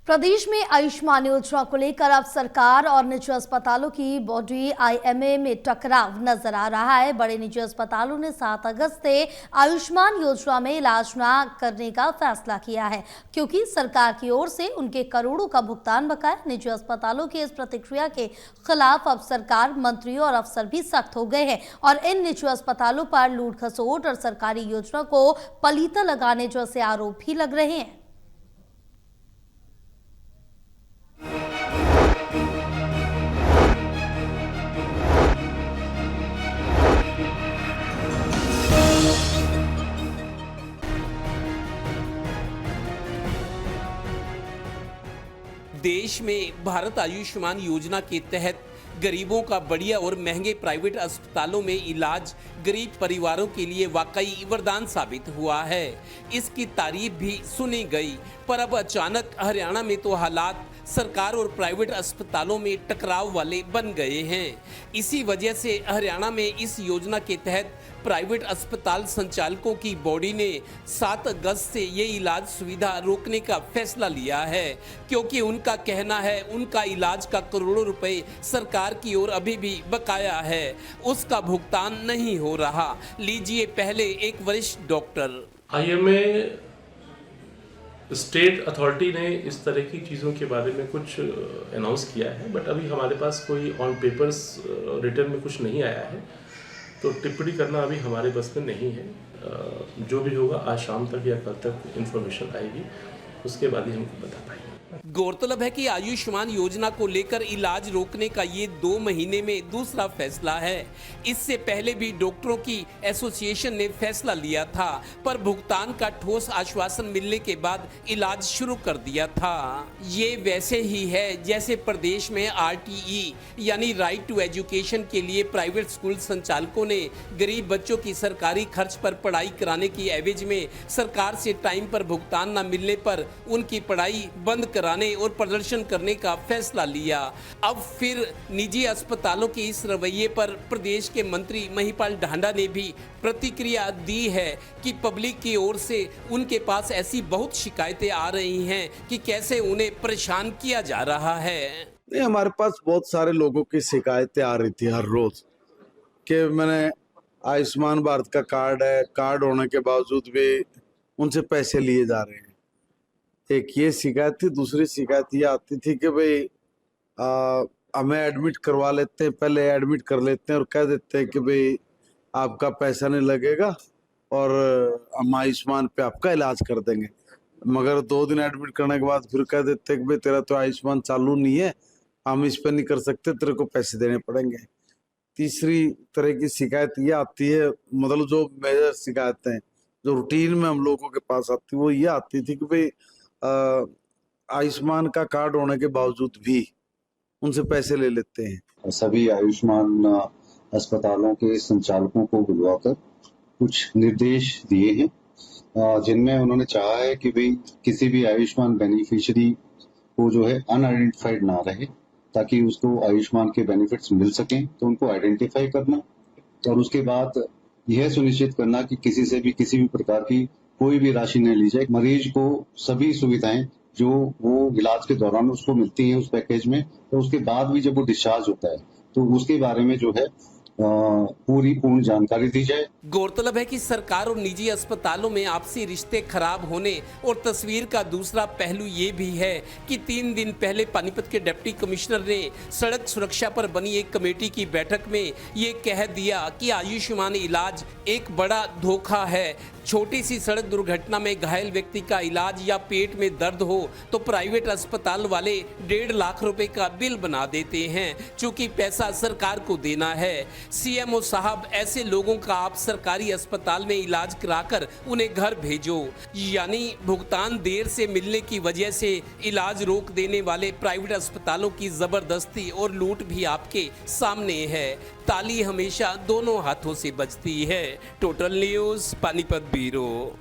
प्रदेश में आयुष्मान योजना को लेकर अब सरकार और निजी अस्पतालों की बॉडी आईएमए में टकराव नजर आ रहा है। बड़े निजी अस्पतालों ने 7 अगस्त से आयुष्मान योजना में इलाज न करने का फैसला किया है, क्योंकि सरकार की ओर से उनके करोड़ों का भुगतान बकाया। निजी अस्पतालों की इस प्रतिक्रिया के खिलाफ अब सरकार, मंत्री और अफसर भी सख्त हो गए हैं और इन निजी अस्पतालों पर लूट खसोट और सरकारी योजना को पलीता लगाने जैसे आरोप भी लग रहे हैं। देश में भारत आयुष्मान योजना के तहत गरीबों का बढ़िया और महंगे प्राइवेट अस्पतालों में इलाज गरीब परिवारों के लिए वाकई वरदान साबित हुआ है। इसकी तारीफ भी सुनी गई, पर अब अचानक हरियाणा में तो हालात सरकार और प्राइवेट अस्पतालों में टकराव वाले बन गए हैं। इसी वजह से हरियाणा में इस योजना के तहत प्राइवेट अस्पताल संचालकों की बॉडी ने 7 अगस्त से ये इलाज सुविधा रोकने का फैसला लिया है, क्योंकि उनका कहना है उनका इलाज का करोड़ों रुपए सरकार की ओर अभी भी बकाया है, उसका भुगतान नहीं हो रहा। लीजिए पहले एक वरिष्ठ डॉक्टर। आईएमए स्टेट अथॉरिटी ने इस तरह की चीज़ों के बारे में कुछ अनाउंस किया है, बट अभी हमारे पास कोई ऑन पेपर्स रिटर्न में कुछ नहीं आया है, तो टिप्पणी करना अभी हमारे बस में नहीं है। जो भी होगा आज शाम तक या कल तक इन्फॉर्मेशन आएगी, उसके बाद ही हमको बता पाएंगे। गौरतलब है कि आयुष्मान योजना को लेकर इलाज रोकने का ये 2 महीने में दूसरा फैसला है। इससे पहले भी डॉक्टरों की एसोसिएशन ने फैसला लिया था, पर भुगतान का ठोस आश्वासन मिलने के बाद इलाज शुरू कर दिया था। ये वैसे ही है जैसे प्रदेश में आरटीई यानी राइट टू एजुकेशन के लिए प्राइवेट स्कूल संचालकों ने गरीब बच्चों की सरकारी खर्च पर पढ़ाई कराने की एवज में सरकार से टाइम पर भुगतान न मिलने पर उनकी पढ़ाई बंद कराने और प्रदर्शन करने का फैसला लिया। अब फिर निजी अस्पतालों के इस रवैये पर प्रदेश के मंत्री महिपाल ढांडा ने भी प्रतिक्रिया दी है कि पब्लिक की ओर से उनके पास ऐसी बहुत शिकायतें आ रही हैं कि कैसे उन्हें परेशान किया जा रहा है। नहीं, हमारे पास बहुत सारे लोगों की शिकायतें आ रही थी हर रोज कि मैंने आयुष्मान भारत का कार्ड है, कार्ड होने के बावजूद भी उनसे पैसे लिए जा रहे हैं। एक ये शिकायत थी। दूसरी शिकायत ये आती थी कि भाई हमें एडमिट करवा लेते हैं, पहले एडमिट कर लेते हैं और कह देते हैं कि भाई आपका पैसा नहीं लगेगा और हम आयुष्मान पे आपका इलाज कर देंगे, मगर 2 दिन एडमिट करने के बाद फिर कह देते हैं कि भाई तेरा तो आयुष्मान चालू नहीं है, हम इस पे नहीं कर सकते, तेरे को पैसे देने पड़ेंगे। तीसरी तरह की शिकायत ये आती है, मतलब जो मेजर शिकायतें जो रूटीन में हम लोगों के पास आती वो ये आती थी कि भाई आयुष्मान का कार्ड होने के बावजूद भी उनसे पैसे ले लेते हैं। सभी आयुष्मान अस्पतालों के संचालकों को बुलवाकर कुछ निर्देश दिए हैं, जिनमें उन्होंने चाहा है कि भाई किसी भी आयुष्मान बेनिफिशियरी को जो है अनआइडेंटिफाइड ना रहे, ताकि उसको आयुष्मान के बेनिफिट्स मिल सकें। तो उनको आइडेंटिफाई करना और उसके बाद यह सुनिश्चित करना कि किसी से भी किसी भी प्रकार की कोई भी राशि न ली जाए। मरीज को सभी सुविधाएं जो वो इलाज के दौरान उसको मिलती हैं उस पैकेज में, तो उसके बाद भी जब वो डिस्चार्ज होता है तो उसके बारे में जो है पूर्ण जानकारी दी जाए। गौरतलब है कि सरकार और निजी अस्पतालों में आपसी रिश्ते खराब होने और तस्वीर का दूसरा पहलू ये भी है कि 3 दिन पहले पानीपत के डिप्टी कमिश्नर ने सड़क सुरक्षा पर बनी एक कमेटी की बैठक में ये कह दिया कि आयुष्मान इलाज एक बड़ा धोखा है। छोटी सी सड़क दुर्घटना में घायल व्यक्ति का इलाज या पेट में दर्द हो तो प्राइवेट अस्पताल वाले 1.5 लाख रुपए का बिल बना देते हैं, चूंकि पैसा सरकार को देना है। सीएमओ साहब, ऐसे लोगों का आप सरकारी अस्पताल में इलाज कराकर उन्हें घर भेजो। यानी भुगतान देर से मिलने की वजह से इलाज रोक देने वाले प्राइवेट अस्पतालों की जबरदस्ती और लूट भी आपके सामने है। ताली हमेशा दोनों हाथों से बजती है। Total news Panipat bureau.